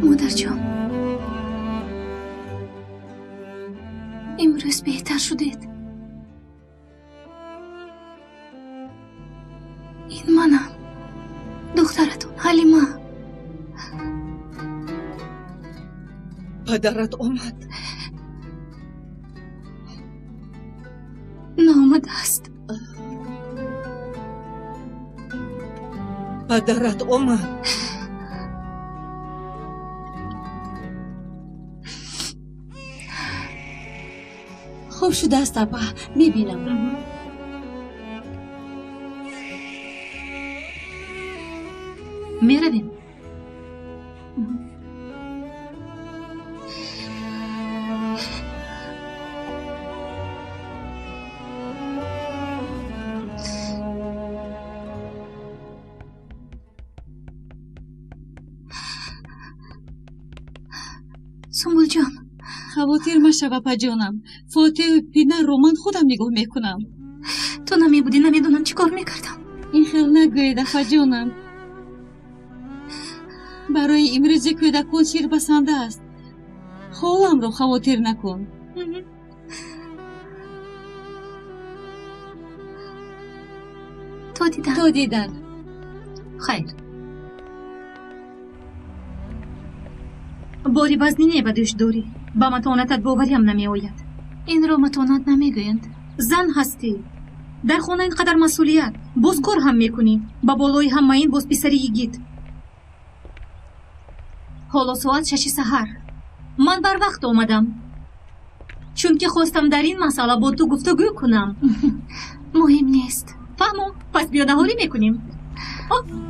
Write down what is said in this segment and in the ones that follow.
مادر جان، امروز بهتر شدید. این منم، دخترتون حلیمه. پدرت اومد. نامده است. پدرت اومد. خوب شده است اپا، میبینم. میرویم. سنبول جان، خواطر مشو اپا جانم. فاتح پینا رو من خودم نگاه میکنم. تو نمیبودی، نمیدونم چی کار میکردم. این خیل نگوید اپا جانم. برای امروز کودکان شیر بسنده است. خالم رو خواطر نکن. تا دیدن. خیر. باری وزنی به دوش داری. با متانتت باوری هم نمی آید. این را متانت نمیگویند. زن هستی، در خانه اینقدر مسئولیت، باز کار هم میکنی، با بالای همه این باز پسری یگید. حالا ساعت 6 سحر. من بر وقت آمدم چون که خواستم در این مسئله با تو گفتگو کنم. مهم نیست. فهمو؟ پس بیا نهاری میکنیم.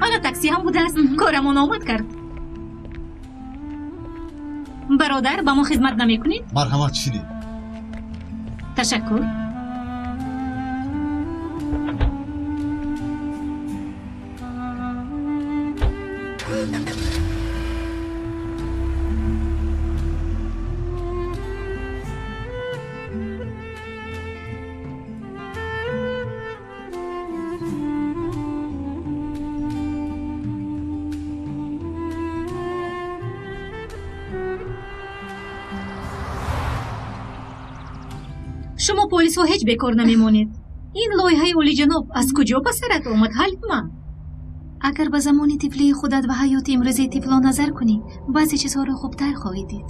حالا تاکسی هم بوده است. کارمون آمد کرد. برادر با ما خدمت نمیکنید؟ مرحمت شیرین. تشکر. شما پلیس ها هیچ بیکار نمیمونید. این لایحه اولی جناب از کجا به سرت آمد حلیمه؟ اگر به زمان طفلی خودت و حیات امروزی طفلا نظر کنی، بعضی چیزها رو خوبتر خواهی دید.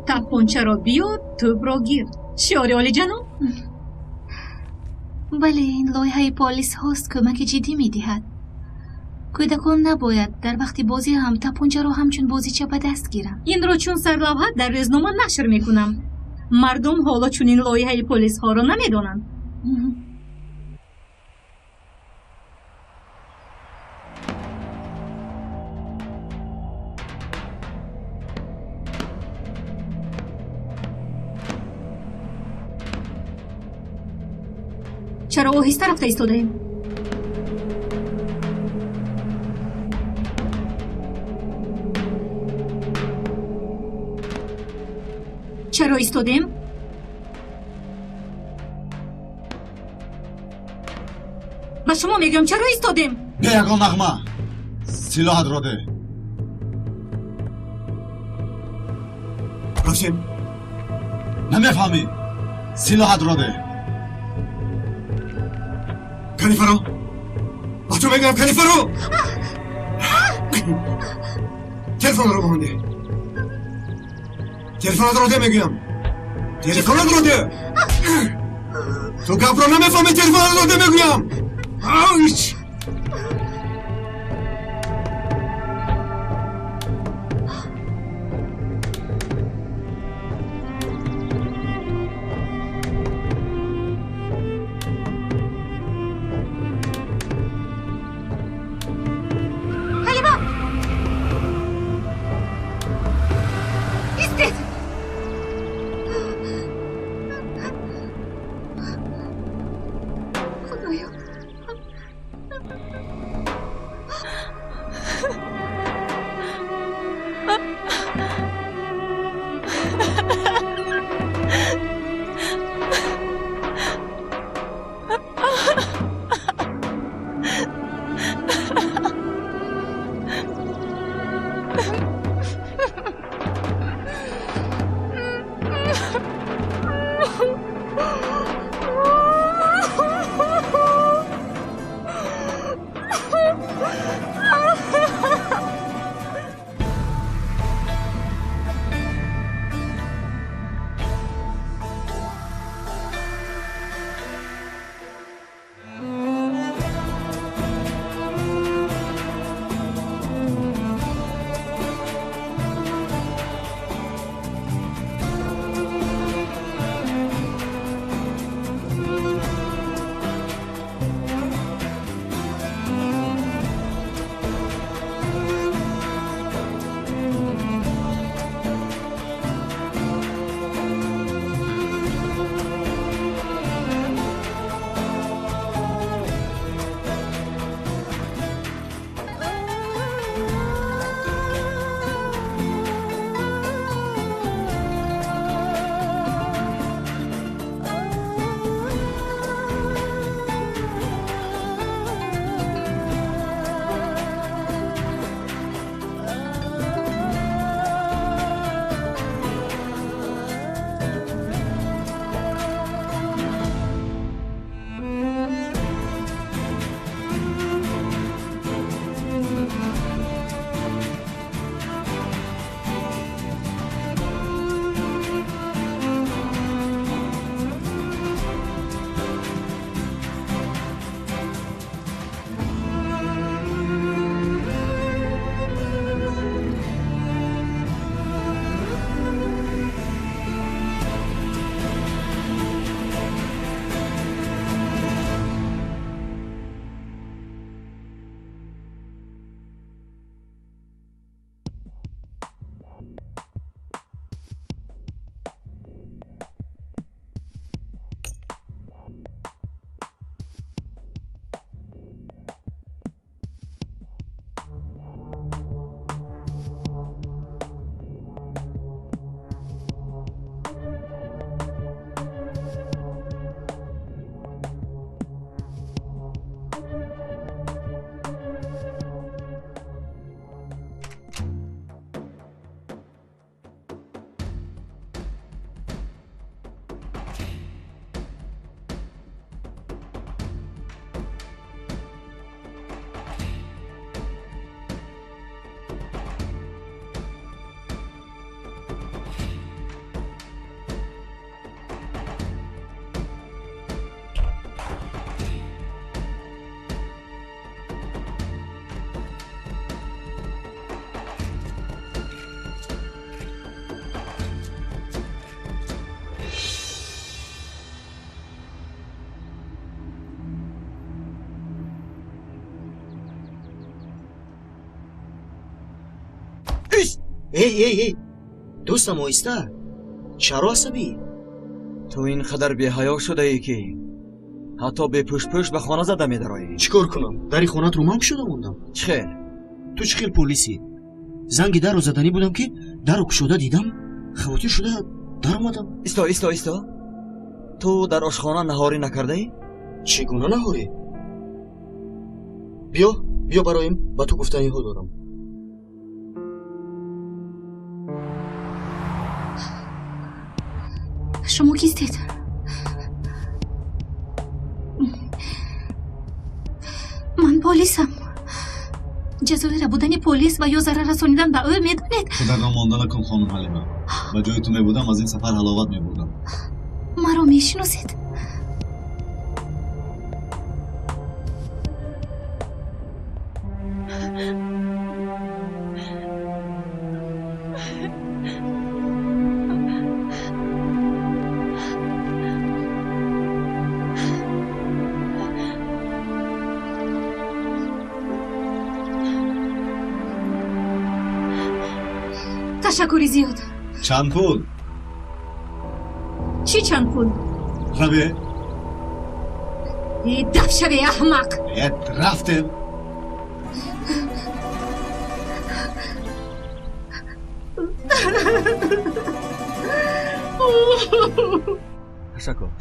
تپانچه را بیار، توپ را گیر. شعار اولی جناب؟ بله، این لایحه پلیس هاست کمک جدی میدهد. کودکان نباید در وقت بازی هم تپانچه را همچون بازیچه به دست گیرند. این را چون سرلوحه در روزنامه نشر میکنم. مردم حالا چون این لایحه پلیس ها را نمیدونند. چرا آهسته رفته ایستاده ایم؟ چرا ایستادیم؟ به شما میگم چرا ایستادیم؟ بیا یگان نغمه، سلاحت را ده. راسم نمیفهمی؟ سلاحت را ده. کنیفرو، با تو میگم کنیفرو. تلفن رو بمانده. تلفنت رو ده میگم. تلفنت رو ده. تو گپ رو نمیفهمی، تلفنت رو ده میگم. آویچ. эй дӯстам оҳиста чаро асабӣ ту ин қадар беҳаё шудаӣ ки ҳатто бепӯш-пӯш ба хона зада медароӣ. чӣ кор кунам дари хонаатро ман кушода мондам. чӣ хел? ту чӣ хел полисӣ? занги дарро заданӣ будам ки дарро кушода дидам хавотир шуда дар омадам. исто ту дар ошхона наҳорӣ накардаӣ? чӣ гуна наҳорӣ? биё бароим ба ту гуфтаниҳо дорам. шумо кистед? ман полисам. ҷазои рабудани полис ва ё зарар расонидан ба ӯ медонед? худагон монда накун хонум ҳалима. ба ҷои ту мебудам аз ин сафар ҳаловат мебурдам. маро мешиносед? ташаккури зиёд. чанд пул? чӣ чанд пул? раве даф шаве аҳмақ. рафтем.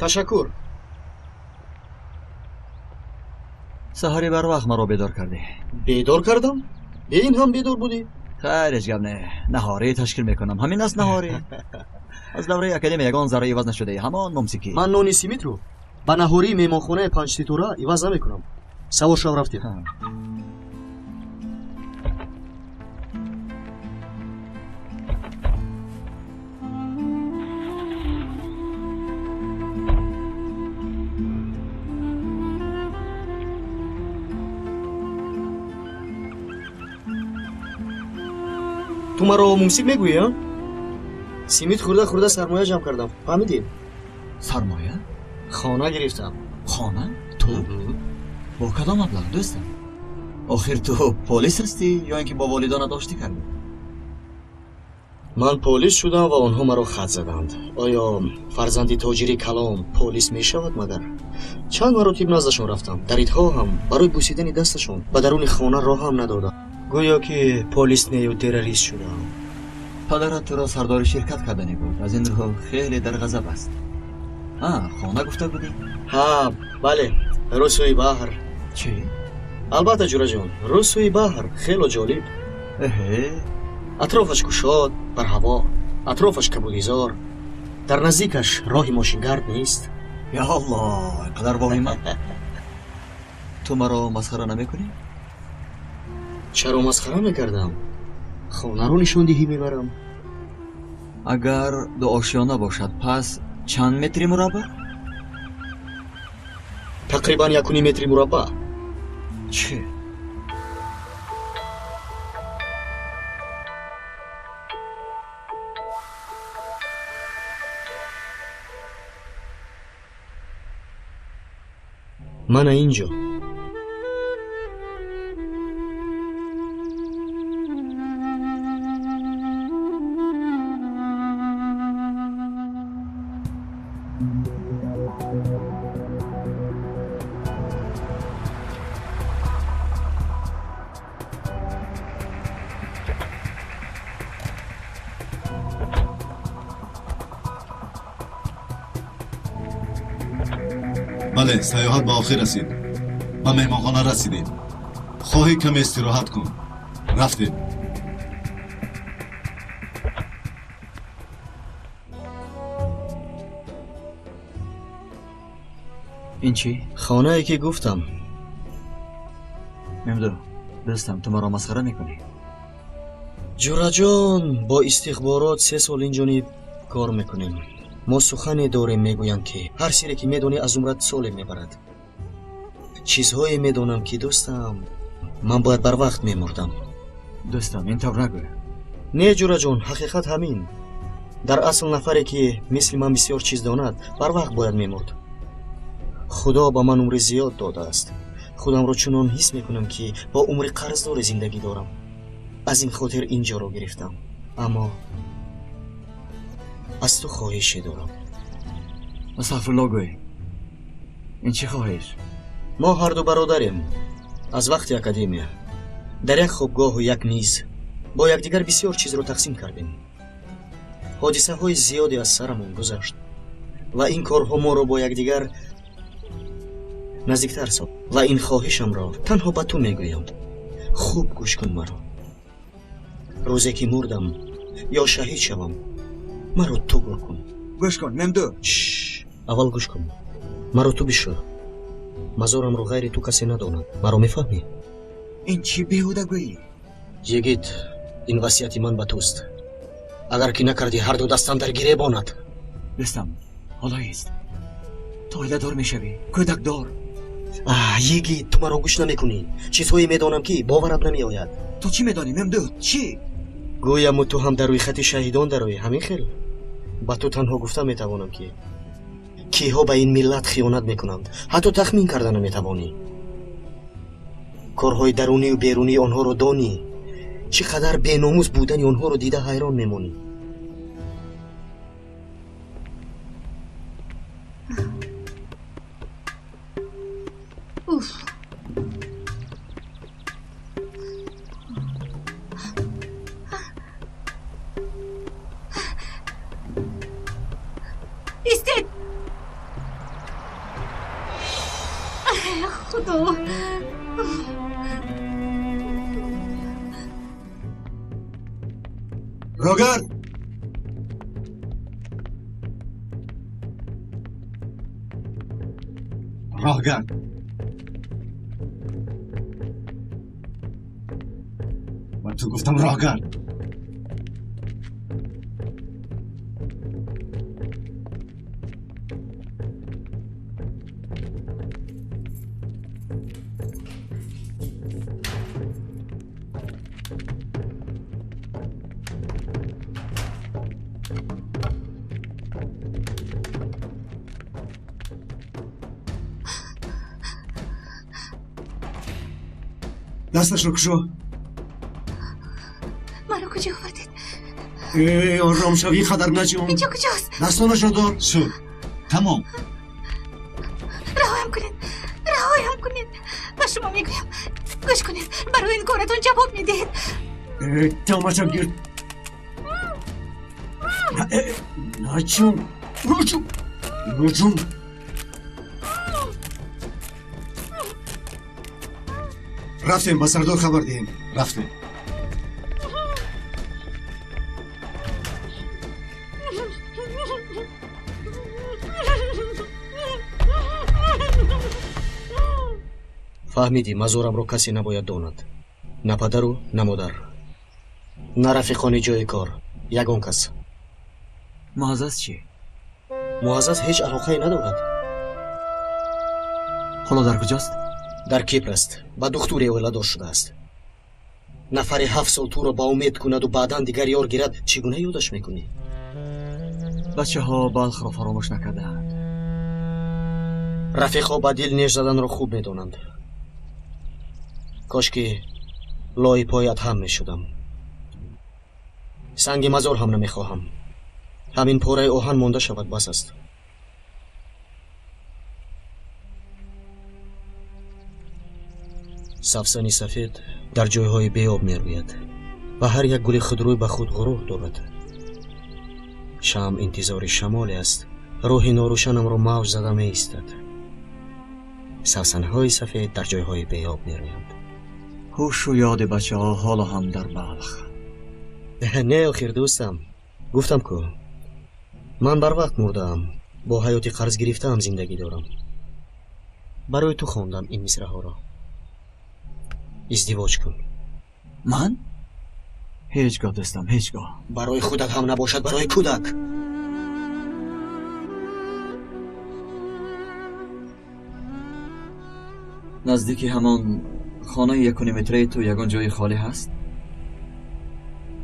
ташаккур. саҳари барвақт маро бедор кардӣ. бедор кардам? ин ҳам бедор будӣ? хайр ҳеҷ гап не. наҳорӣ ташкил мекунам. ҳамин аст наҳорӣ. аз давраи академия ягон зарра иваз нашудаӣ. ҳамон мумсикӣ. ман нони симитро ба наҳории меҳмонхонаи панҷтитора иваз намекунам. савор шав рафтем. ту маро мумсик мегӯӣ? симит хӯрда сармоя ҷамъ кардам. фаҳмидӣ? сармоя? хона гирифтам. хона? ту? бо кадом маблағ дӯстам? охир ту полис ҳастӣ ё ин ки бо волидонат оштӣ кардӣ? ман полис шудам ва онҳо маро хат заданд. оё фарзанди тоҷири калон полис мешавад магар? чанд маротиб наздашон рафтам. даридҳо ҳам барои бусидани дасташон ба даруни хона роҳ ҳам надодам. гӯё ки полис нею террорист шудам. падарат туро сардори ширкат кардани буд. аз ин рӯ хеле дар ғазаб аст. хона гуфта будӣ? ҳа бале, рӯсӯи баҳр. чӣ? албатта ҷураҷон, рӯсӯи баҳр хело ҷолиб. атрофаш кушод бар ҳаво, атрофаш кабудизор, дар наздикаш роҳи мошингард нест. я аллоҳ, қадар воҳима. ту маро масхара намекунӣ? чаро масхара мекардам? хонаро нишондиҳӣ мебарам. агар ду ошёна бошад пас чанд метри мураббаъ? тақрибан 1 метри мураббаъ. чӣ? мана инҷо. бале, саёҳат ба охир расид. ба меҳмонхона расидем. хоҳӣ каме истироҳат кун. рафтем. ин чӣ? хонае ки гуфтам. мемду дӯстам, ту маро масхара мекунӣ? ҷураҷон, бо истихборот 3 сол инҷониб кор мекунем. мо сухане дорем, мегӯянд ки ҳар сире ки медонӣ аз умрат соле мебарад. чизҳое медонам ки дӯстам, ман бояд барвақт мемурдам. дӯстам, ин тавр нагӯ. не ҷураҷон, ҳақиқат ҳамин. дар асл нафаре ки мисли ман бисёр чиз донад, барвақт бояд мемурд. худо ба ман умри зиёд додааст. худамро чунон ҳис мекунам ки бо умри қарздоре зиндагӣ дорам. аз ин хотир ин ҷоро гирифтам. اما از تو خواهشی دارم. استغفرالله گوی. این چی خواهش؟ ما هر دو برادریم. از وقت اکادمیا در یک خوابگاه و یک میز با یکدیگر بسیار چیز رو تقسیم کردیم. حادثه های زیادی از سرمون گذشت و این کارها ما رو با یکدیگر نزدیکتر ساخت و این خواهشم را تنها به تو میگویم. خوب گوش کن مرا. روزی که مردم یا شهید شوم مرا تو گور کن. گوش کن ممدو. اول گوش کن. مرا تو بشو. مزارم رو غیر تو کسی نداند. مرا میفهمی؟ این چی بیهوده گویی؟ یگید این وصیت من به توست. اگر که نکردی هر دو دستم در گریبانت. دوستم حالا ایست. تو عیله دار میشوی، کودک دار. یگید تو مرا گوش نمیکنی. چیزهایی میدانم که باورم نمی آید. تو چی میدانی ممدو؟ چی؟ گویم تو هم در روی خط شهیدان دروی. همین خیل با تو تنها گفته میتوانم که کیها به این ملت خیانت میکنند. حتی تخمین کردن نمیتوانی. کارهای درونی و بیرونی آنها رو دانی. چقدر بی‌ناموس بودن آنها رو دیده حیران میمونی. ایستید. خدا. روگر راهگرد. من تو گفتم راهگرد. دستش رو کشو. مرا کجا آوردید؟ آرام شوی خطر نجوم. اینجا کجاست؟ دستانش رو دار. شد تمام. رهایم کنید. رهایم کنید. و شما میگویم گوش کنید. برای این کارتون جواب میدید. تماشا گیر. نجوم. نجوم. رفتیم با سردار خبر دهیم. رفتیم. فهمیدی مزارم رو کسی نباید داند. نه پدر و نه مادر. نه رفیقان جای کار. یگان کس. معزز چی؟ معزز هیچ علاقه ندارد. حالا در کجاست؟ در کیپر است. با دختوری ولادار شده است. نفر 7 سال تو رو با امید کند و بعدا دیگر یار گیرد. چگونه یادش میکنی؟ بچه ها بلخ را فراموش نکردند. رفیق ها با دل نیش زدن را خوب میدانند. کاش که لای پایت هم میشدم. سنگ مزار هم نمیخواهم. همین پاره آهن مانده شود بس است. سفسنی سفید در جایهای بیاب میروید و هر یک گل خودروی به خود غرور دارد. شام انتظار شمالی است. روح ناروشنم را موج زده می ایستد. سفسنهای سفید در جایهای بیاب میرویند. هوش و یاد بچه ها حالا هم در بلخ. نه آخر دوستم. گفتم که من بر وقت مردم. با حیاتی قرض گرفته هم زندگی دارم. برای تو خواندم این مصرع ها را. ازدواج کن. من؟ هیچگاه دوستم هیچگاه. برای خودت هم نباشد برای کودک. نزدیکی همان خانه 1.5 متری تو یگان جای خالی هست.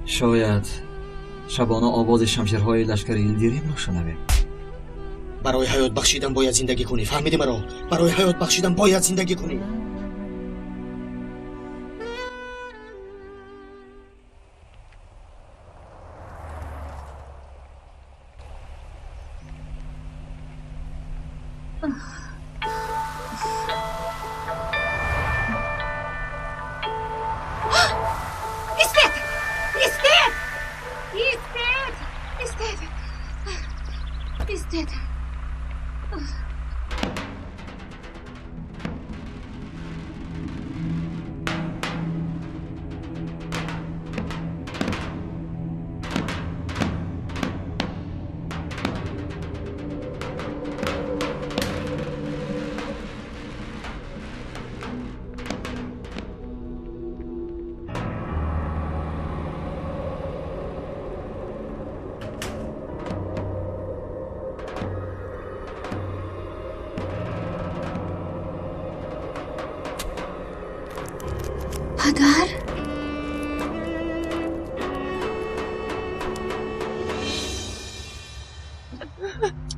شاید شبانه آواز شمشیرهای لشکر یلدیریم را شنویم. برای حیات بخشیدن باید زندگی کنی. فهمیدی مرا؟ برای حیات بخشیدن باید زندگی کنی. Istedi. پدر؟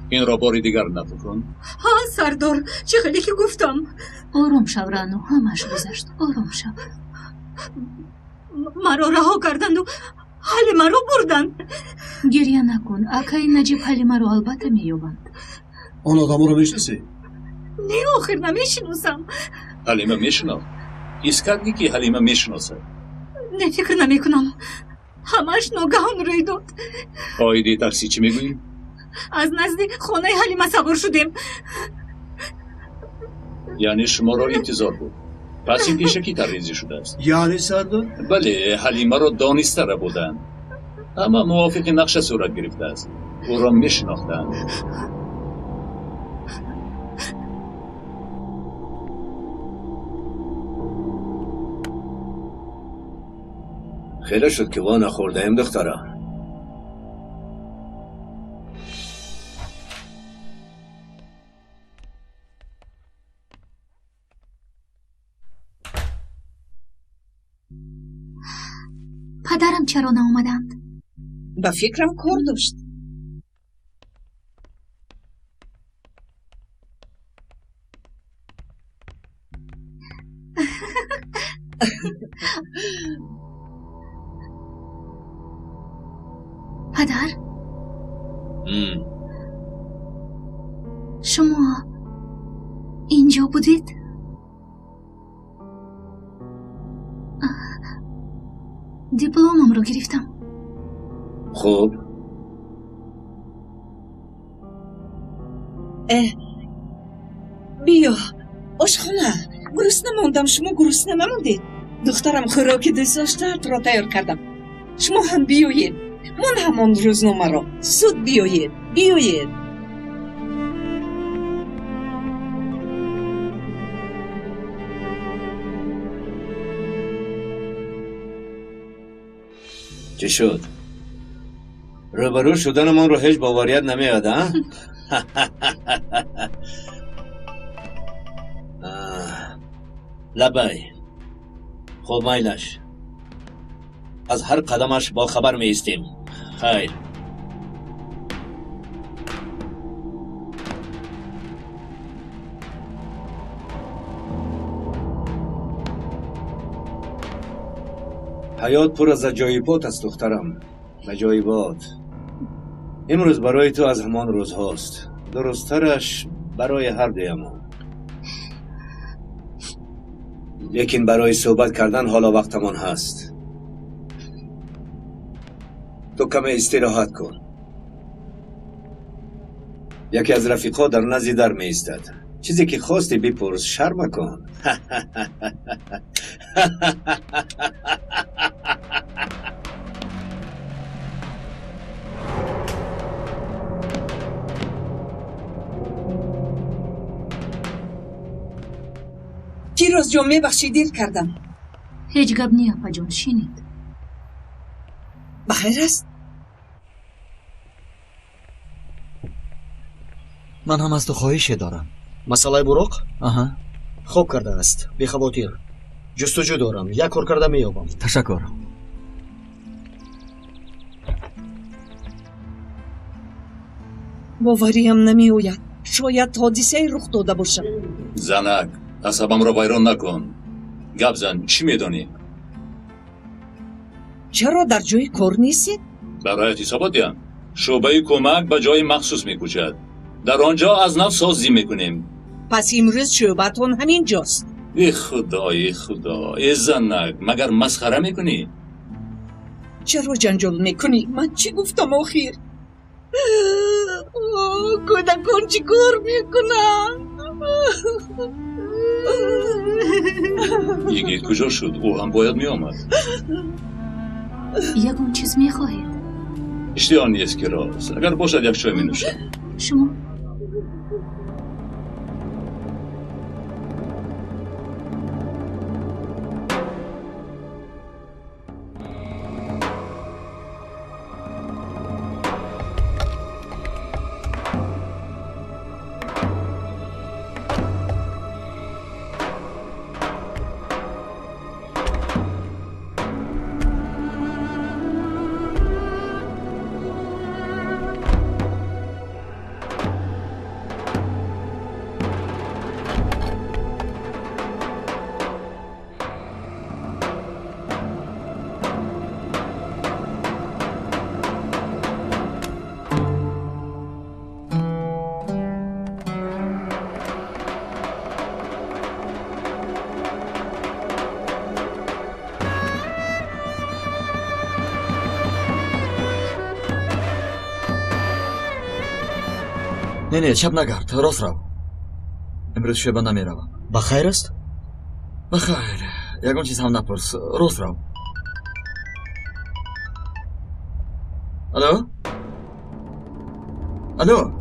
این را باری دیگر نفکن. ها سردار، چه خیلی که گفتم. آروم شو رانو، همش گذشت. آروم شو. مرا رها کردند و حلیمه رو بردند. گریه نکن. اکای نجیب حلیمه رو البته مییابند. آن آدم رو میشناسی؟ نه آخر نمیشناسم. حلیمه میشناس؟ ایسکردی که حلیمه میشناسه؟ نه فکر نمیکنم. همش ناگهان روی داد. آیدی تاکسی چی میگویی؟ از نزدیک خانه حلیمه سوار شدیم. یعنی شما را انتظار بود. پس این پیشکی تریزی شده است. یعنی سردار؟ بله، حلیمه را دانسته را بودند، اما موافق نقشه صورت گرفته است. او را میشناختند. خیلی شد که وا نخورده ایم دخترا. پدرم چرا ناآمدند؟ به فکرم کار داشت. پدر؟ شما اینجا بودید؟ دیپلمم رو گرفتم. خوب. بیا آشخانه. گرسنه ماندم، شما گرسنه نماندید. دخترم خوراکی دوست داشته را تیار کردم. شما هم بیایید. من همان روزنامه را. زود بیایید. بیایید. چه شد؟ روبرو شدن من رو هیچ باوریت نمیاد ها؟ لبای خب مایلش از هر قدمش با خبر می ایستیم. خیر. حیات پر از عجایبات است دخترم. عجایبات. امروز برای تو از همان روز هاست. درسترش برای هر دویمان. لیکن برای صحبت کردن حالا وقتمان هست. تو کم استراحت کن. یکی از رفیقا در نزد در می ایستد. چیزی که خواستی بپرس، شرم کن. دیروز جمعه بخشی دیر کردم. هیچ گپ نی اپا جون، شینید. بخیر است؟ من هم از تو خواهشی دارم. مسئله براق؟ آها. خوب کرده است. بی خواطر. جستجو دارم. یک کار کرده میابم. تشکر. باوریم نمی آید. شاید حادثه رخ داده باشد. زنک، عصبم را ویران نکن. گپ زن، چی میدانی؟ چرا در جای کار نیستید؟ برای حساباتیم. شعبه کمک به جای مخصوص میکوچد. در آنجا از نو سازی میکنیم. پس امروز شعبتون همین جاست. ای خدا ای زنک، مگر مسخره میکنی؟ چرا جنجال میکنی؟ من چی گفتم آخیر؟ کودکان چی کار میکنن؟ یگید کجا شد؟ او هم باید میآمد. یگون چیز میخواهید؟ اشتیان نیست که راست. اگر باشد یک چای می نوشم. شما نه چپ نگرد، راست رو. امروز شبه نمیروم. بخیر است؟ بخیر. یگون چیز هم نپرس، راست رو. الو؟ الو؟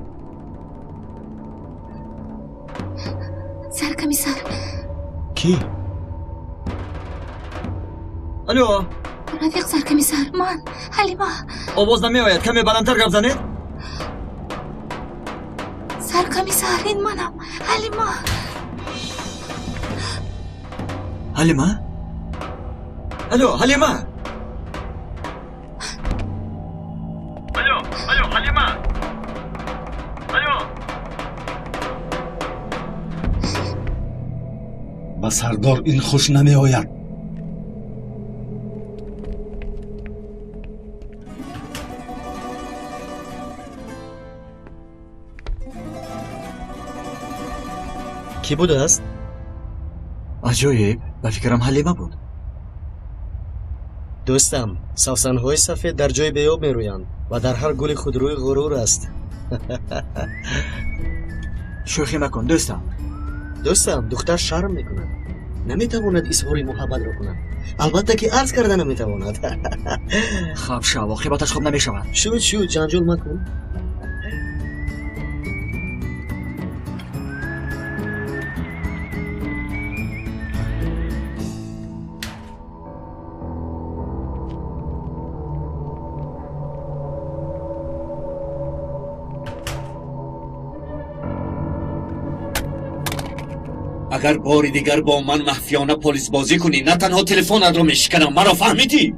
سرکمیسر. کی؟ الو؟ رفیق سرکمیسر، من حلیمه. آواز نمی آید، کمی بلندتر گپ زنید. سرکمیسر این منم، حلیمه. حلیمه؟ الو حلیمه؟ الو حلیمه؟ الو؟ با سردار این خوش نمی آید. کی بوده است؟ عجایب، به فکرم حلیمه بود. دوستم، سوسن‌های سفید در جای بیاب میرویند و در هر گل خودروی غرور است. شوخی مکن دوستم. دوستم، دختر شرم میکند، نمیتواند اظهار محبت را کند. البته که عرض کرده نمیتواند. خب شو، عاقبتش خوب نمیشود. شو جنجال مکن. اگر باری دیگر با من مخفیانه پلیس بازی کنی، نه تنها تلفنت رو میشکنم، مرا فهمیدی؟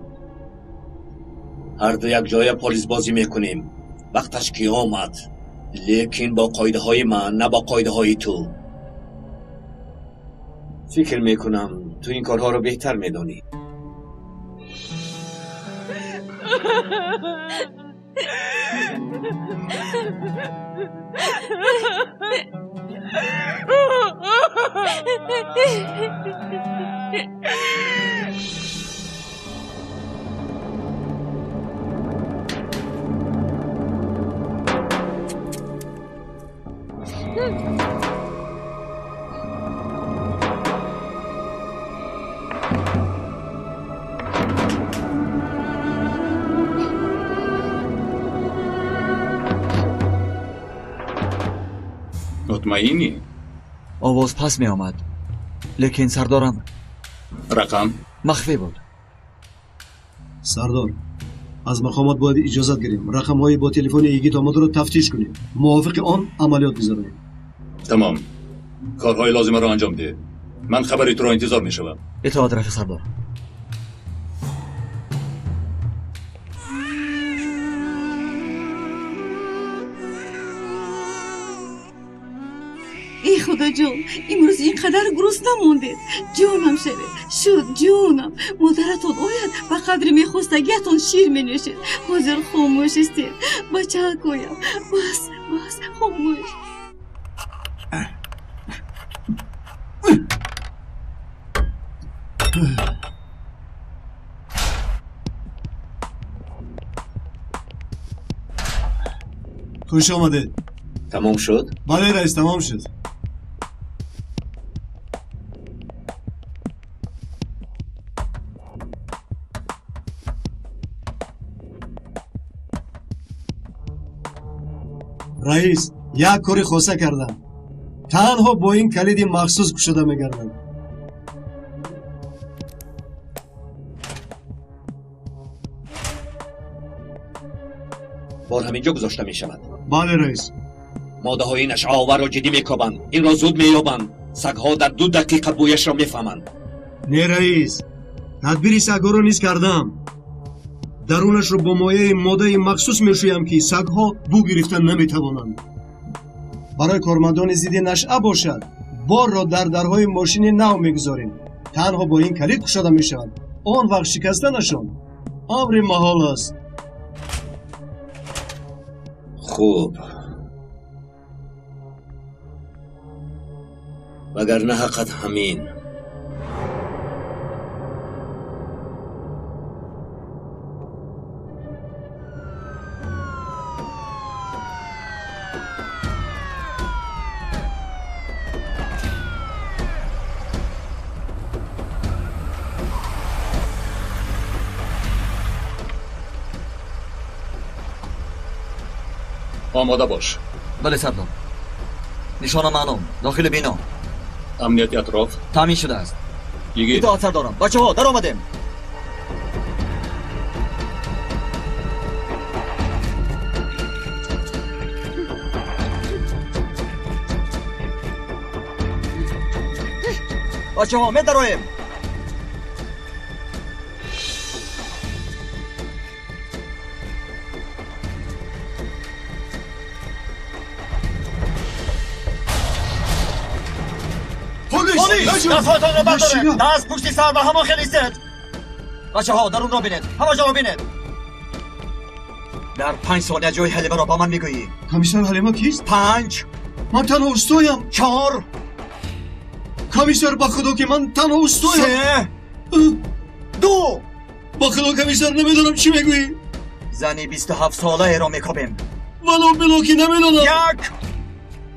هر دو یک جای پلیس بازی میکنیم. وقتش که آمد، لیکن با قاعده های من، نه با قاعده های تو. فکر میکنم تو این کارها رو بهتر میدانی. مطمئنی؟ آواز پس می آمد، لیکن سردارم رقم؟ مخفی بود. سردار، از مقامات باید اجازت گیریم رقم‌های با تلفن ایگیت آمده را تفتیش کنیم، موافق آن عملیات بذاریم. تمام، کارهای لازمه را انجام ده. من خبری تو را انتظار می شوم. اطاعت رفیق سردار. ای خدا جان امروز اینقدر گرسنه نموندید جانم شده شد جانم مادرتون آید به قدر میخواستگیتون شیر مینوشید حاضر خاموش استید بچه ها کویم بس خاموش خوش آمده. تمام شد؟ بله رئیس تمام شد. رئیس یک کاری خواسته کردم. تنها با این کلید مخصوص گشوده میگردم. بار همینجا گذاشته می شود. بله رئیس. ماده های اینش آور را جدی میکابند. این را زود مییابند. سگها در 2 دقیقه بویش را میفهمند. نه رئیس، تدبیر سگها را نیز کردم. درونش رو با مایه ماده مخصوص میشویم که سگها بو گرفتن نمیتوانند. برای کارمندان ضد نشعه باشد بار را در درهای ماشین نو میگذاریم. تنها با این کلید گشوده میشود. آن وقت شکستنشان امر محال است. خوب، وگرنه حقیقت همین. آماده باش. بله سردار. نشانه معلوم. داخل بینا. امنیتی اطراف تامین شده است. یکی اطاعت سردارم. بچه ها در آمدیم. بچه ها می درایم. دستهایتان را بردارید. دست پشتی سر به همان خیلی است. بچه ها درون را بینید. همه جا را بینید. در 5 ثانیه جای حلیمه را با من میگویی. کمیسر حلیمه کیست؟ 5 من تنها اوستایم. 4 کمیسر با خدا که من تنها اوستایم. 3 2 با خدا کمیسر نمیدونم چی میگویی. زنی 27 ساله را میکابیم. ولو بلو که نمیدونم. 1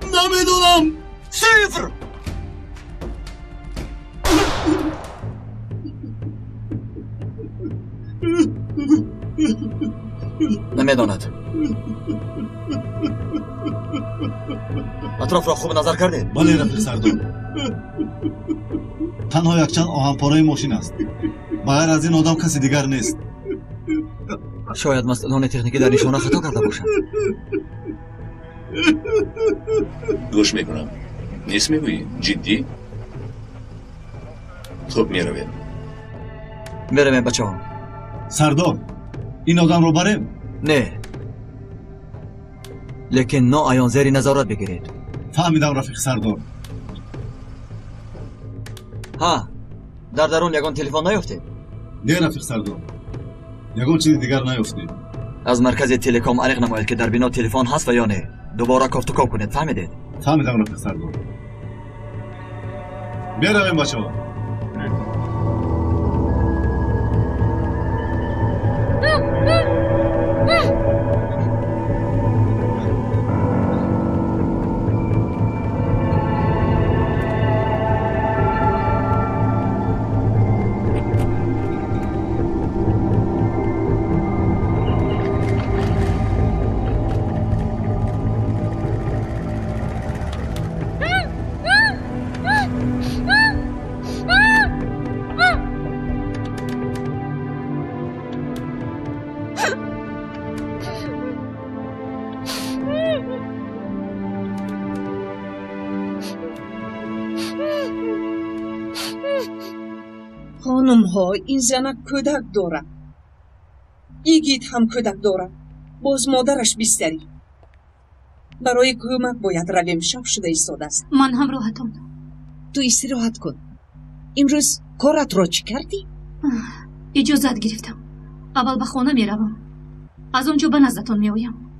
نمیدونم. 0 نمیداند. اطراف را خوب نظر کردید؟ بله رفیق سردار. تنها یک چند آهنپاره ماشین است. بغیر از این آدم کسی دیگر نیست. شاید مسئولان تکنیکی در نشانه خطا کرده باشند. گوش میکنم. نیست میگویی؟ جدی؟ خوب میرویم. برویم بچه ها. سردار این آدم رو بریم؟ نه، لیکن ناعیان زیر نظارت بگیرید. فهمیدم رفیق سردار. ها، در درون یگان تلفن نیفتید؟ نه رفیق سردار، یگان چیز دیگر نیفتید. از مرکز تلکام علیق نمایید که در بنا تلفن هست و یا نه. دوباره کافتوکاو کنید. فهمیدید؟ فهمیدم رفیق سردار. بیارویم بچه ها. خانم ها این زنک کودک دارد. یگید هم کودک دارد. باز مادرش بیستری. برای کمک باید رویم. شب شده ایستاده است. من همراهتم. تو استراحت کن. امروز کارت را چی کردی؟ اجازت گرفتم. اول به خانه می روم. از اونجا به نزدتان می آیم.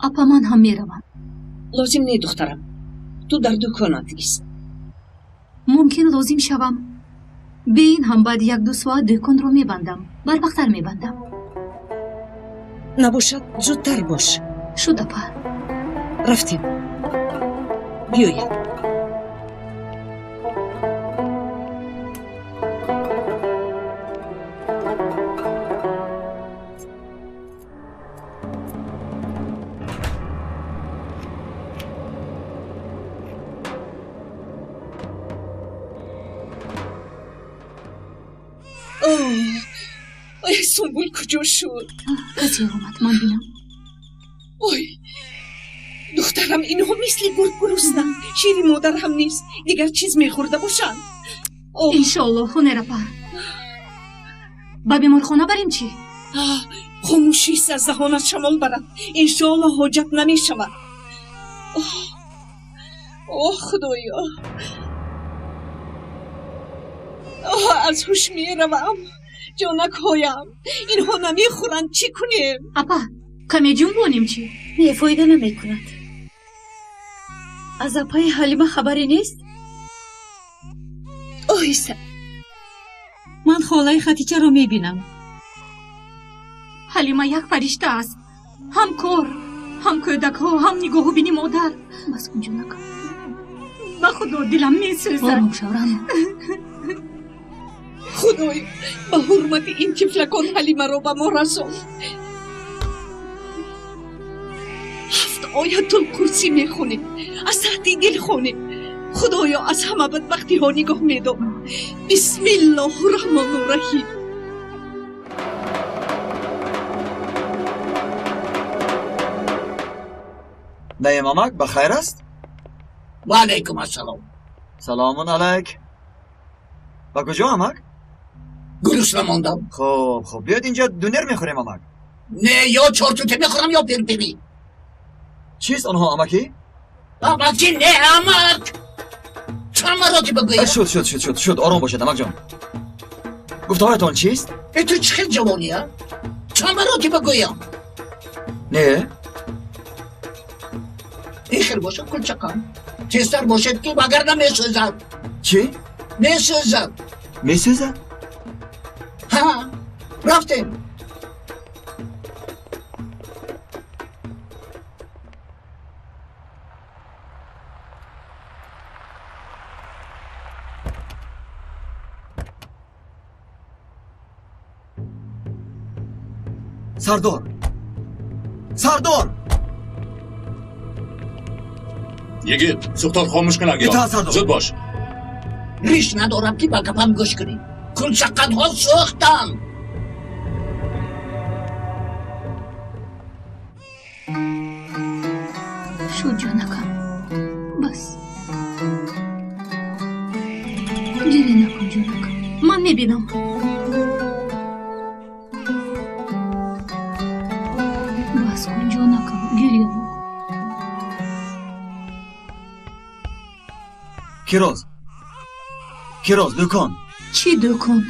اپا من هم می روم. لازم نه دخترم. تو در دکانت ایست. ممکن لازم شوم. به این هم بعد یک دو ساعت دکان رو می بندم. بربختر می بندم. نباشد زودتر باش. شد اپا. رفتیم. بیاید. سنبول کجا شد؟ کسی آمد من بینم. اوی دخترم اینها مثل گرگ گرسنه. شیر مادر هم نیست. دیگر چیز میخورده باشن. انشالله خونه را پر. با بیمارخانه بریم چی؟ خاموشی است از دهانت شمال برد. انشالله حاجت نمیشود. خدایا. از هوش میروم. جانک هایم اینها نمیخورند. چی کنیم؟ اپا کمی جون بونیم چی؟ نه فایده نمیکند. از اپای حلیمه خبری نیست؟ آیسته من خاله خدیجه رو میبینم. حلیمه یک فرشته است. هم کار هم کودک ها هم نگاه و بینی مادر. بس کن جونک. به خدا دلم میسوزد. آرام شو رحم. خدای به حرمت این طفلکان حلیمه را به ما رسان. 7 آیت الکرسی میخونیم. از تحت دل خونیم. خدایا از همه بدبختی ها نگاه میدم. بسم الله الرحمن الرحیم. دایم امک بخیر است؟ و علیکم السلام. سلام علیک. با کجا امک؟ گرسنه ماندم. خب بیاد اینجا دونر میخوریم امک. نه یا چارتوته میخورم یا بربری. چیست آنها امکی؟ امکی نه امک. چند مراتی بگویم؟ شد آرام باشد امک جان. گفته هایتان چیست؟ تو چه خیلی جوانی ها؟ چند مراتی بگویم؟ نه این خیلی باشد کلچکم. تیستر باشد که مگر نمیسوزد. چی؟ میسوزد. میسوزد؟ ها رفتیم. سردار یگید سوختار خاموش کن اگه زود باش. ریش ندارم که با کپم گوش کنی. کلچقت ها سوختن. شد جانکم. بس گریه نکن جانکم. من میبینم. بس کن جانکم. گریه نکن. کیروز دکان. چی دکان؟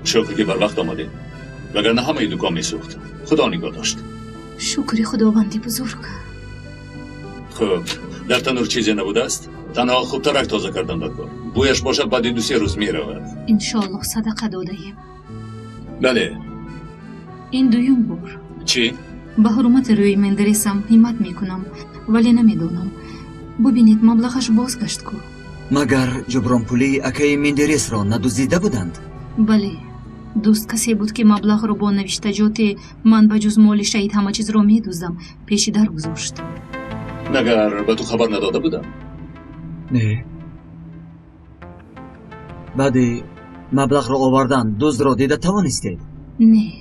شکر که بر وقت آمده. وگرنه همه دکان میسوخت. خدا نگاه داشت. شکر خداوندی بزرگ. خب در تنور چیزی نبوده است؟ تنها خوب ترک تازه کردن در کار. بویش باشد بعد 2-3 روز میرود. انشالله صدقه دادهیم. بله. این دویم بار. چی؟ به حرمت روی مندرسم همت میکنم ولی نمیدونم. ببینید مبلغش بازگشت کو. مگر جبران پولی اکای مندرس را ندزدیده بودند؟ بله. دوست کسی بود که مبلغ رو با نوشتجات من به جز مال شهید همه چیز رو میدوزم پیش در گذاشت. مگر به تو خبر نداده بودم؟ نه. بعدی مبلغ را آوردن دزد را دیده توانستید؟ نه.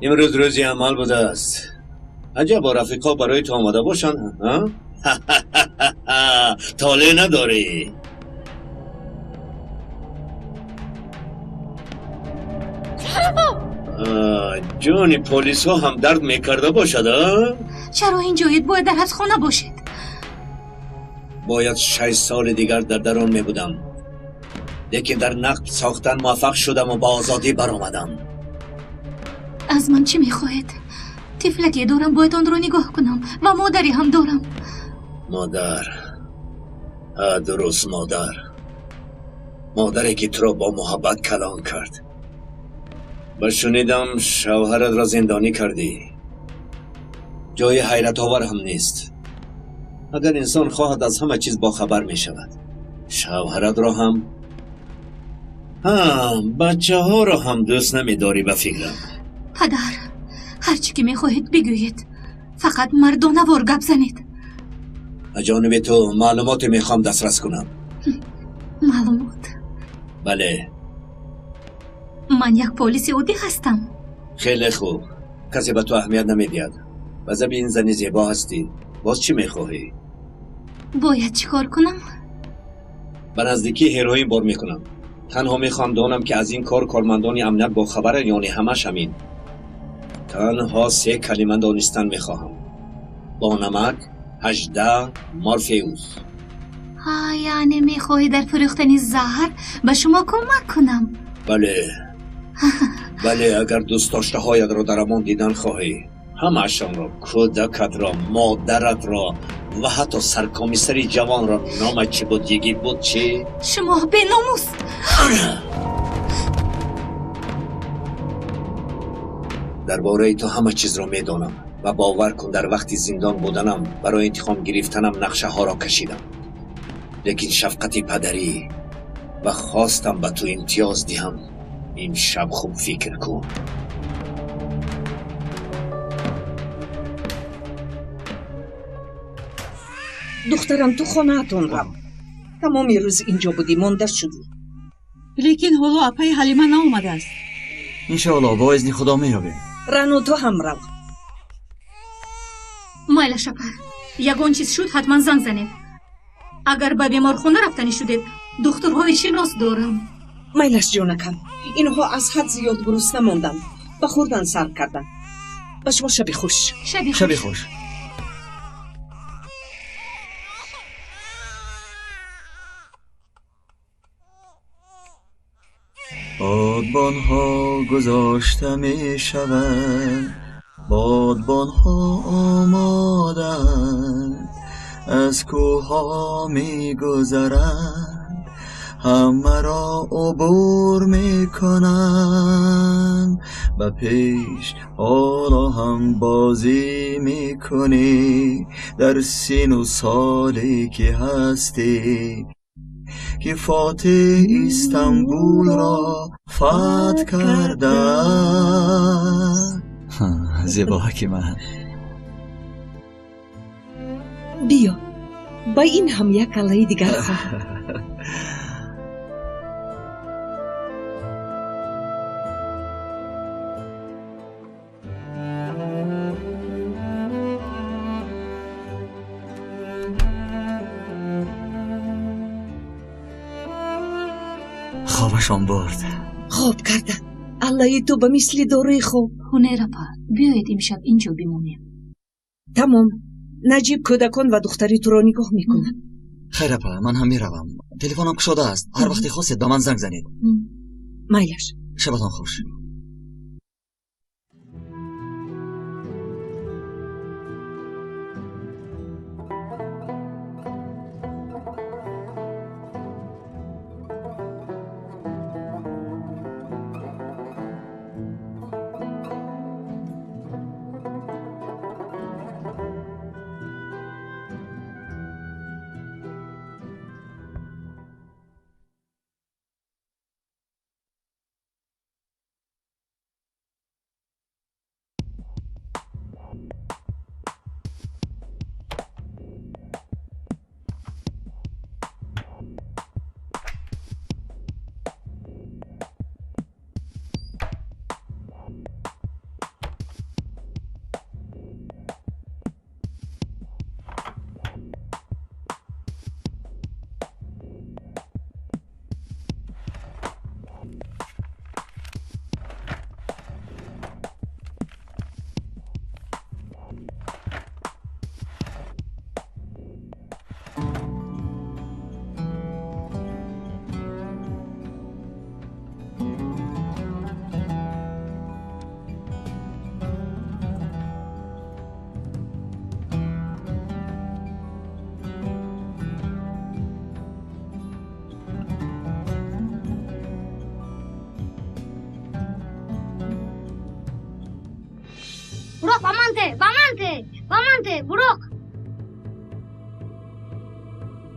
امروز روزی عمل بوده است. عجب رفیقا برای تو آماده باشن ها؟ طالع نداری. جان پلیس ها هم درد میکرده باشد ها؟ چرا اینجایید باید در حبس خانه باشید؟ باید 6 سال دیگر در درون می بودم، لیکن در نقد ساختن موفق شدم و با آزادی برآمدم. از من چی میخواهید؟ طفلکی دارم، باید آن را نگاه کنم و مادری هم دارم. مادر؟ درست مادر. مادری که تو را با محبت کلان کرد. و شنیدم شوهرت را زندانی کردی. جای حیرت آور هم نیست. اگر انسان خواهد از همه چیز با خبر می شود. شوهرت را هم بچه ها را هم دوست نمی داری به فکرم. پدر، هرچی که میخواهید بگویید، فقط مردانه وار گپ زنید. از جانب تو معلومات میخوام دسترس کنم. معلومات؟ بله. من یک پلیس عادی هستم. خیلی خوب، کسی به تو اهمیت نمیدید. بذار این زنی زیبا هستی، باز چی میخواهی؟ باید چیکار کنم؟ به نزدیکی هروئین بار میکنم. تنها میخوام دانم که از این کار کارمندان امنیت با خبر یعنی همش همین. تنها 3 کلمه دانستن میخواهم. با نمک 18 مورفیوس. یعنی میخواهی در فروختن زهر به شما کمک کنم؟ بله. بله، اگر دوست داشته هایت را در امان دیدن خواهی، همه‌شان را، کودکت را، مادرت را و حتی سرکمیسری جوان را، نام چی بود؟ یکی بود چی؟ شما به ناموس! درباره تو همه چیز را میدانم و باور کن در وقتی زندان بودنم برای انتقام گرفتنم نقشه ها را کشیدم، لیکن شفقت پدری و خواستم به تو امتیاز دهم. این شب خوب فکر کن. دخترم تو خانه‌تون رو تمامی روز اینجا بودی، مانده شدی. لیکن حالا اپای حلیمه ناآمده است. انشاءالله با اذن خدا میابیم. رانو تو هم رو. مایلا شپر، یگان چیز شد حتما زنگ زنید. اگر به بیمارخانه رفتنی شدید، دکترهای شناس دارم. میلش جونکم، اینها از حد زیاد گرسنه ماندن، به خوردن سر کردن. به شما شب خوش. شب خوش. بادبان ها گذاشته می شوند، بادبان ها آمادند، از کوه ها می گذرند، همه را عبور می کنند. به پیش حالا هم بازی می کنی، در سین و سالی که هستی، که فاتح استانبول را فتح کرده. زیبا که من. بیا با این هم یک کلای دیگر خواه. خوابشان برد. خوب کرده. الله تو به مثل داروی خوب. هنرپا، بیایید امشب اینجا بمونیم. تمام. نجیب کودکان و دختری تو را نگاه میکنه. خیر اپا، من هم میروم. تلفنم گشاده است. هر وقتی خواستید به من زنگ زنید. میلش. شبتان خوش. Burak, ba mante, Burak.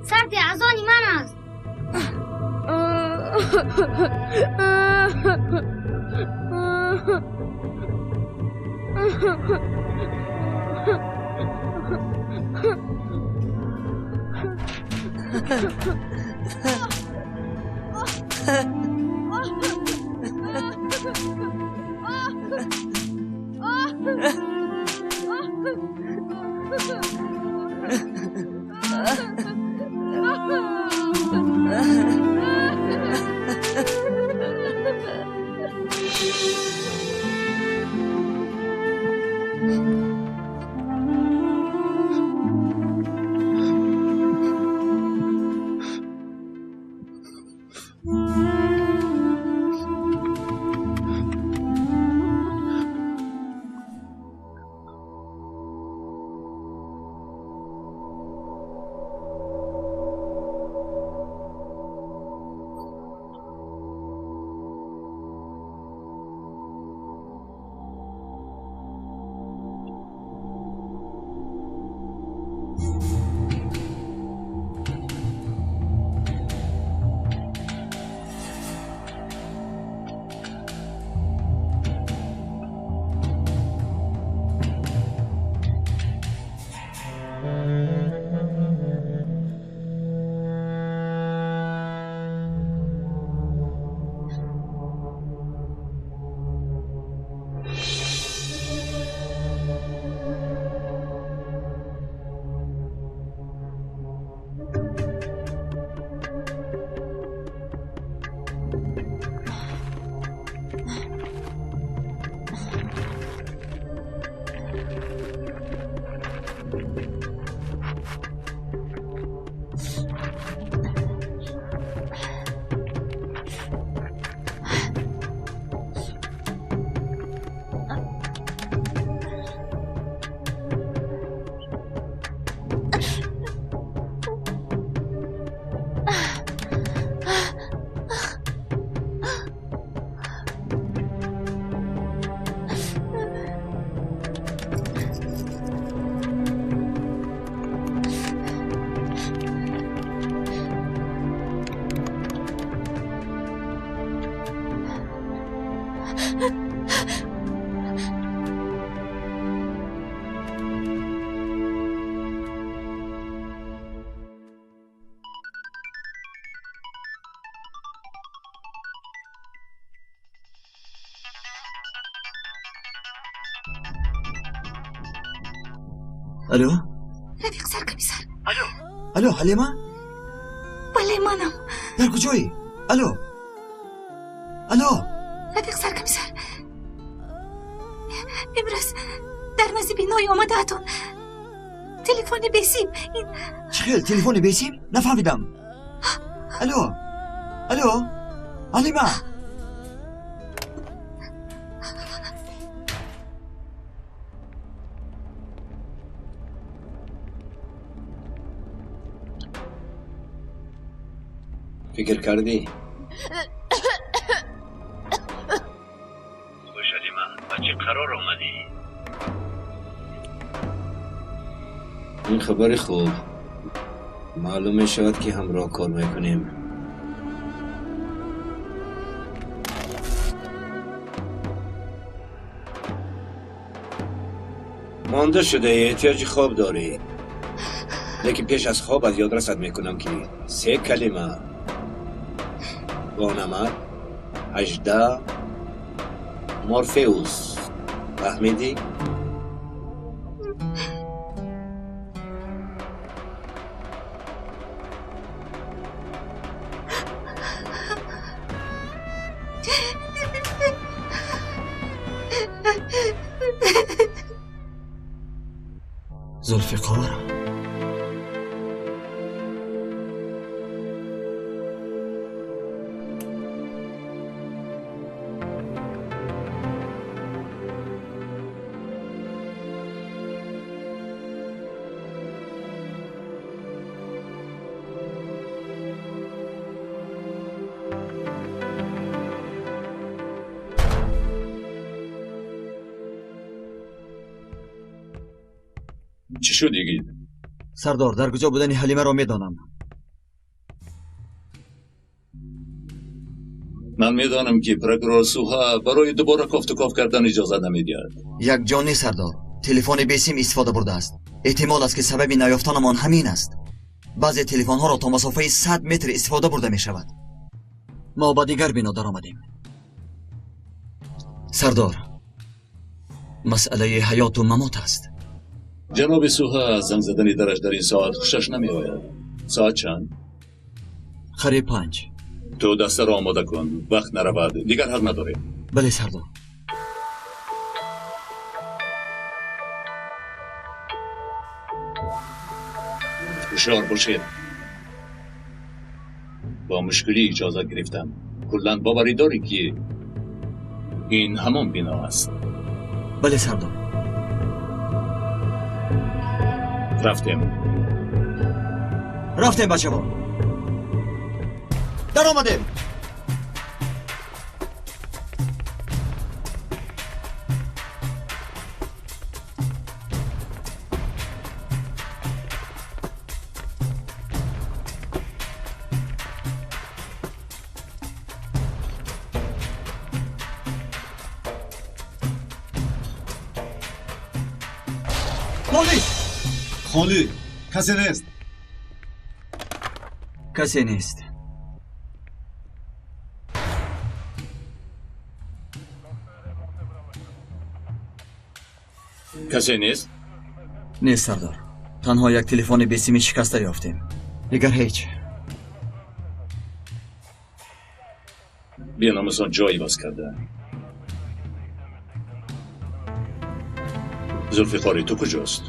Sardi azoni man ast. الو رفیق سرکمیسر. الو حلیمه بله منم. در کجایی؟ الو رفیق سرکمیسر، امروز در نزد بینای آمده اتون تلفن بسیم. این چخیل تلفن بسیم؟ نفهمیدم. الو حلیمه فکر کردی؟ خوش حلیمه، با چه قرار آمدی؟ این خبر خوب. معلومه شد که همراه کار میکنیم. مانده شده، احتیاج خواب داری. لیکن پیش از خواب از یاد رسد میکنم که 3 کلمه گانمد 18 مورفئوس. فهمیدی؟ ذوالفقار چی شد دیگه؟ سردار در کجا بودن حلیمه را میدانم. من میدانم که پروکورور سوها برای دوباره کافت و کاف کردن اجازه نمیدهد. یک جان نیست سردار، تلفن بیسیم استفاده برده است. احتمال است که سبب نیافتنمان همین است. بعضی تلفن ها را تا مسافه 100 متر استفاده برده می شود. ما با دیگر بنا در آمدیم. سردار، مسئله حیات و ممات است. جناب سوها از زنگ زدن درش در این ساعت خوشش نمی آید. ساعت چند؟ قریب 5. تو دسته را آماده کن، وقت نرود، دیگر حق نداره. بله سردار. هوشیار باشید. با مشکلی اجازه گرفتم. کلاً باوری داری که این همان بنا است. بله سردار. رفتیم بچه ها. در آمدیم. خالی کسی نیست. کسی نیست. کسی نیست؟ نیست سردار. تنها یک تلفن بیسیمی شکسته یافتیم. دیگر هیچ. بیاناموسان جایی باز کرده. ذوالفقاری تو کجاست؟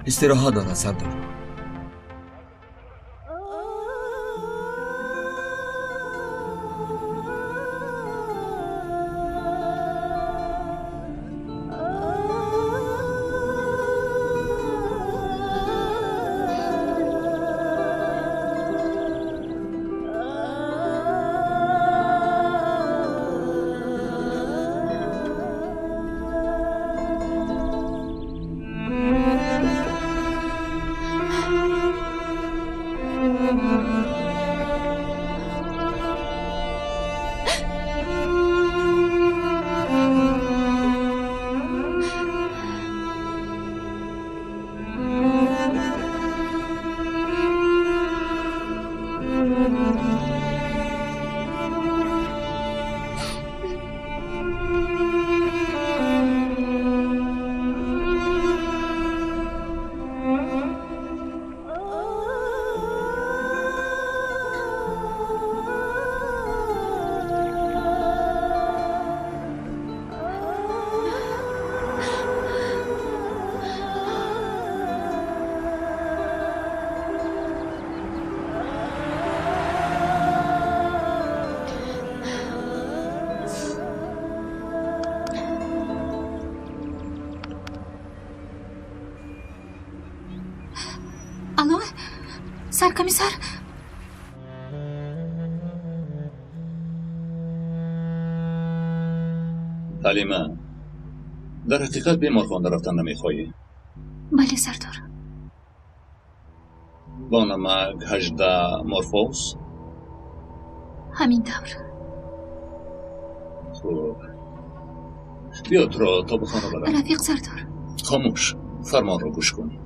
استراحت دارد سردار. الو سرکمیسر. حلیمه، در حقیقت بیمارخانه رفتن نمیخواهی؟ بله سردار. با نمک 18 مورفوس؟ همین طور. خوب، بیا تو را تا به خانه برم. رفیق سردار. خاموش، فرمان را گوش کن.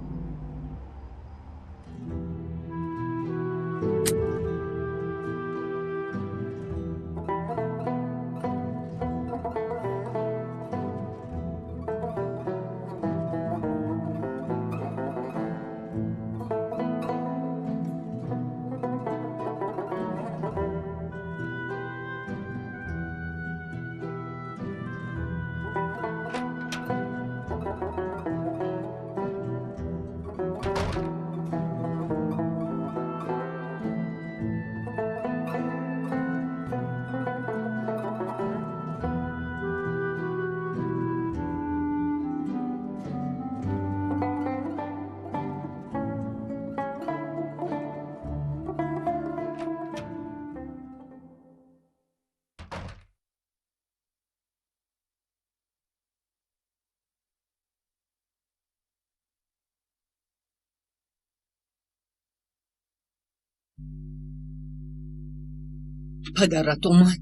پدرت اومد؟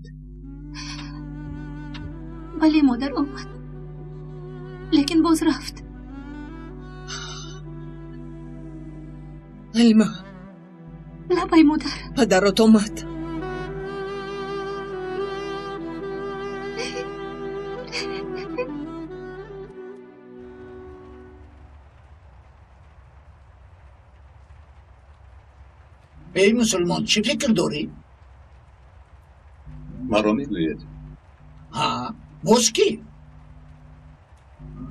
بله مادر آمد، لیکن باز رفت. حلیمه لبای مادر. پدرت اومد؟ ای مسلمان چی فکر داری؟ مرا میگوید ها باز کی؟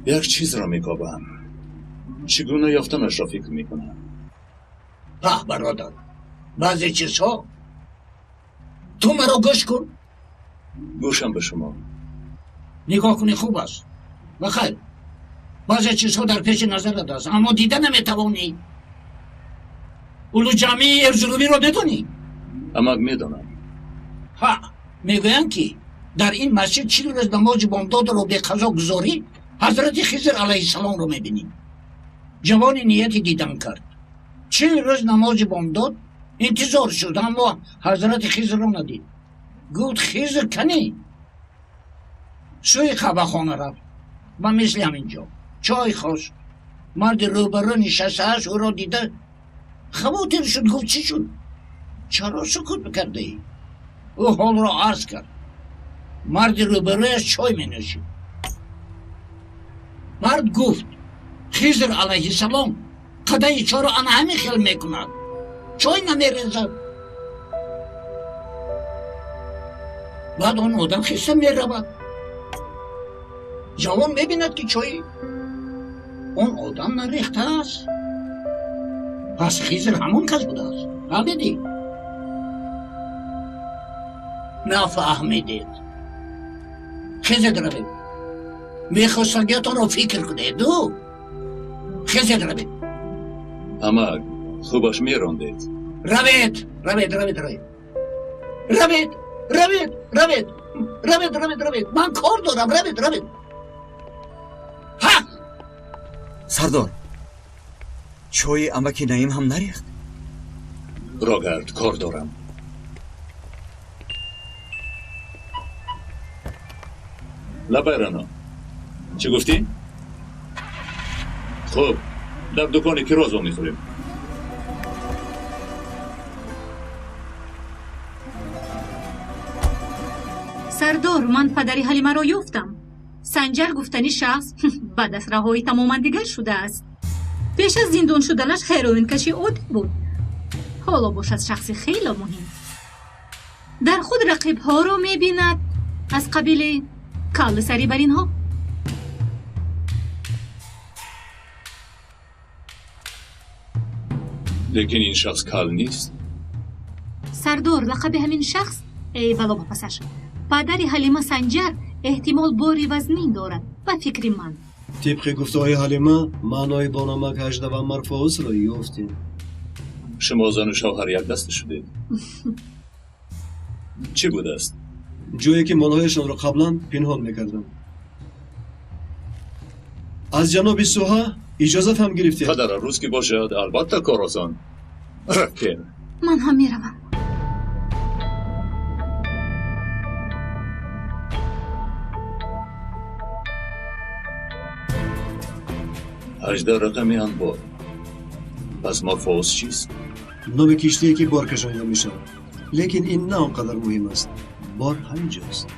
یک چیز را میکابم، چگونه یافتمش را فکر میکنم. برادر بعضی چیزها تو مرا گوش کن. گوشم به شما. نگاه کنی خوب است. بخیر بعضی چیزها در پیش نظرت است اما دیده نمیتوانی. اولو جمعی ارزرومی رو بدونی؟ اما میدانم. میگویم که در این مسجد 40 روز نماز بامداد رو به قضا گذاری حضرت خضر علیه السلام رو میبینی. جوانی نیتی دیدن کرد 40 روز نماز بامداد انتظار شد اما حضرت خضر رو ندید. گفت خضر کنی سوی خبه خانه رفت و مثل همینجا چای خواست. مرد روبرو نشسته است او را دیده خبوتر شد. گفت چی شد؟ چرا سکوت بکرده ای؟ او حال را عرض کرد. مرد روبرویش چای می نوشید. مرد گفت خضر علیه السلام قدای چرا آن همین خیل می کند؟ چای نمی ریزد. بعد آن آدم خسته می رود. جوان می بیند که چای اون آدم نریخته است. پس خضر همون کس بوده است. فهمیدی؟ نفهمیدید. خضر روید میخواستگیتان رو فکر کنید. دو خضر روید. اما خوبش میراندید. روید من کار دارم. روید. سردار چای امکی نعیم هم نریخت؟ راگرد کار دارم. لبایرانا چی گفتی؟ خب در دکان کی روزو میخوریم؟ سردار من پدری حلیمه را یافتم. سنجر گفتنی شخص بعد از رهایی تماما دیگر شده است. پیش از زندان شدنش هروئین کشی عادی بود. حالا باشد شخصی خیلی مهم. در خود رقیب ها را میبیند از قبیل کل سری بر اینها. لیکن این شخص کل نیست. سردار لقب همین شخص ای بلا بپسش پدری حلیمه سنجر احتمال باری وزنین دارد به فکر من. طبق گفته های حلیمه معنای با نمک 18 مرفوض را یافتیم. شما زن و شوهر یک دسته شدید. چی بود است؟ جایی که مالهایشان را قبلا پنهان میکردم. از جناب سوها اجازت هم گرفتید. پدر روز که باشد البته کار آسان. رکن من هم میروم. هجده رقمی انبار. پس مرفوض چیست؟ نام کشتی که بار کشانده می شود. لیکن این نه آنقدر مهم است. بار همینجاست.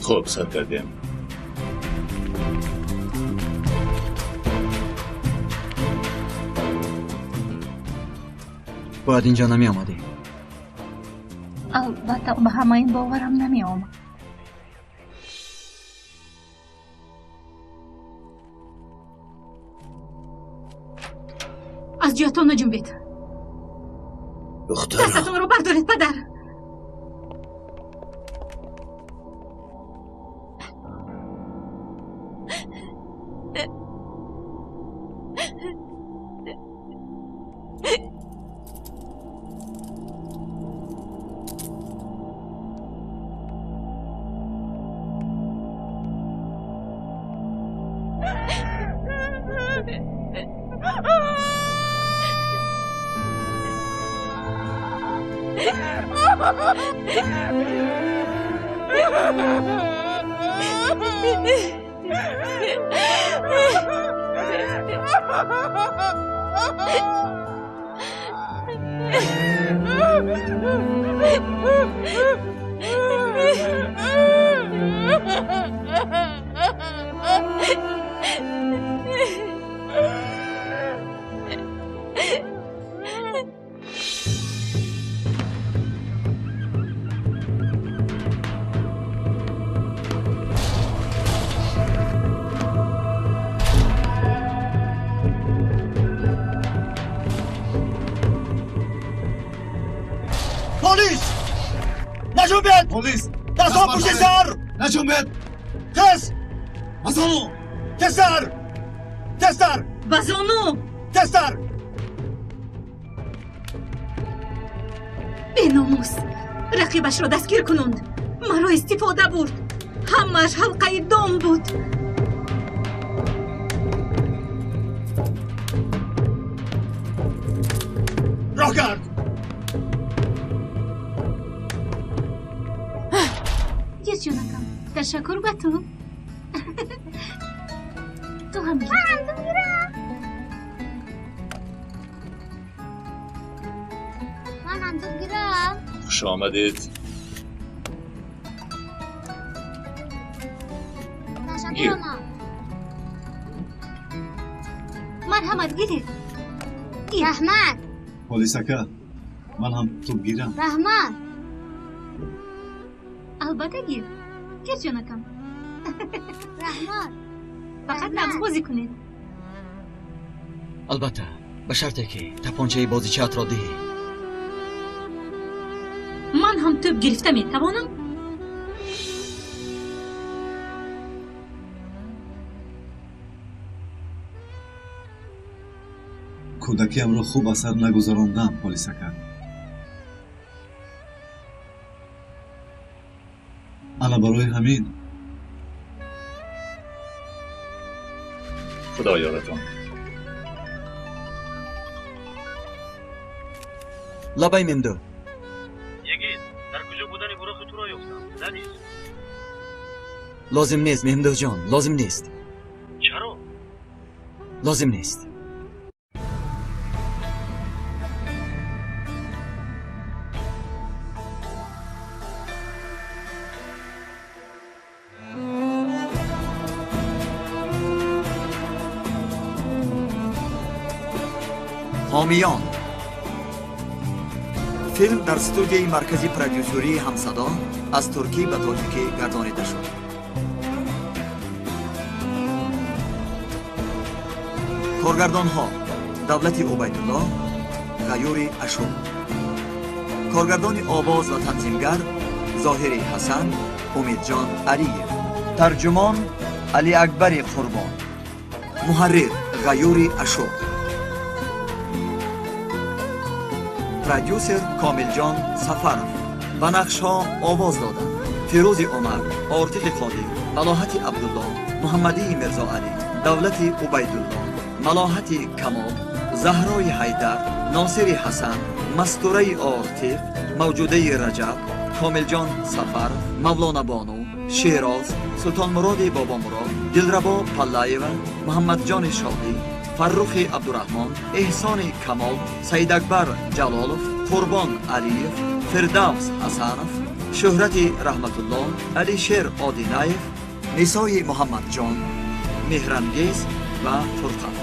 خوب سر کردیم. باید اینجا نمی آمدی. البته به همه این باورم نمی آمد. از جاتون نجنبید. دخترم دستتون رو بردارید پدر. پلیس نشون بیاد پلیس دستا پشت سر نشون بیاد کس بازانو تستر تستر بازانو تستر بیناموس رقیبش را دستگیر کنند مرا استفاده برد همش حلقه دام بود راه کرد گیز جانکم تشکر به تو تو هم گیر من تو گیرم خوش آمدید تشکر ما مرحمت گیرید رحمت پلیس اکا من هم تو گیرم رحمت البته گیر جانکم رحمت فقط نبض بازی کنید البته به شرطی که تپانچه بازیچه‌ات را دهی من هم توپ گرفته می توانم کودکیم را خوب اثر نگذراندم پلیس اکا انا برای همین خدا یارتان لبای ممدو یگید در کجا بودن براق تو را یافتم ندید لازم نیست ممدو جان لازم نیست چرا لازم نیست حامیان فیلم در استودیوی مرکزی پرودیوسری همصدا از ترکی به تاجیکی گردانیده شد. کارگردان ها دولت عبیدالله، غیور اشور. کارگردان آواز و تنظیمگر ظاهر حسن، امیدجان علیف. ترجمان علی اکبر قربان. محرر غیور اشور. پرودیوسر کامل جان سفرов. به نقش ها آواز دادن فیروز عمر، آرتیق قادر، ملاحت عبدالله، محمدی مرزا علی، دولت عبیدالله، ملاحت کمال، زهرای حیدر، ناصر حسن، مستوره آرتیق، موجوده رجب، کامل جان سفرов، مولانا بانو، شیراز، سلطان مراد بابا مراد، دلربا پلایeva، محمد جان شاهی، فرخ عبدالرحمن، احسان کمال، سید اکبر جلالов، قربان علیف، فردوس حسنов، شهرت رحمت الله، علی شیر آدینایف، نسای محمد جان، مهرانگیز و فرقت.